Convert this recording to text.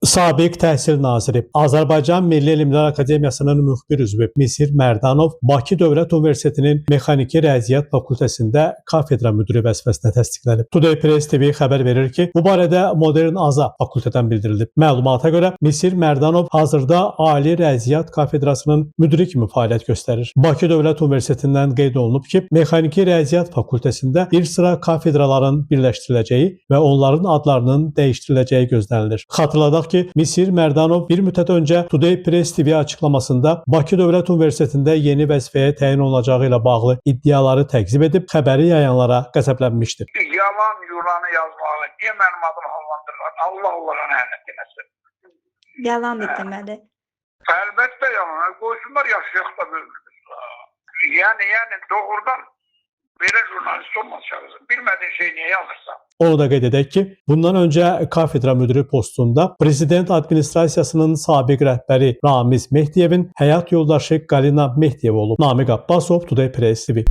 Sabiq Təhsil Naziri, Azərbaycan Milli Elmlər Akademiyasının müxbir üzvü Misir Mərdanov Bakı Dövlət Universitetinin Mexaniki Riyaziyyat Fakültəsində kafedra müdiri vəzifəsinə təsdiqlənib. Today Press TV xəbər verir ki, bu barədə Modern Aza fakültədən bildirilib. Məlumata görə Misir Mərdanov hazırda Ali Riyaziyyat Kafedrasının müdiri kimi fəaliyyət göstərir. Bakı Dövlət Universitetindən qeyd olunub ki, Mexaniki Riyaziyyat Fakültəsində bir sıra kafedraların birləşdiriləcəyi və onların adlarının dəyişdiriləcəyi gözlənilir. Xatırladaq ki, Misir Mərdanov bir müddət öncə Today Press TV açıqlamasında Bakı Dövlət Universitetində yeni vəzifəyə təyin olunacağı ilə bağlı iddiaları təkzib edib, xəbəri yayanlara qəzəblənmişdi. Yalan yulanı yazmağı, niyə mənim adımı hallandırırlar? Allah onlara lənət eləsin. Yalandır deməli. Əlbəttə yalan. Qoysunlar yaşayaq da bölürüz. Yəni doğrudan belə jurnalist olmaz. Bilmədiyin şey niyə yazırsan? Onu da qeyd edək ki, bundan öncə kafedra müdiri postunda Prezident Administrasiyasının sabiq rəhbəri Ramiz Mehdiyevin həyat yoldaşı Qalina Mehdiyeva olub. Namiq Abbasov, Today Press TV.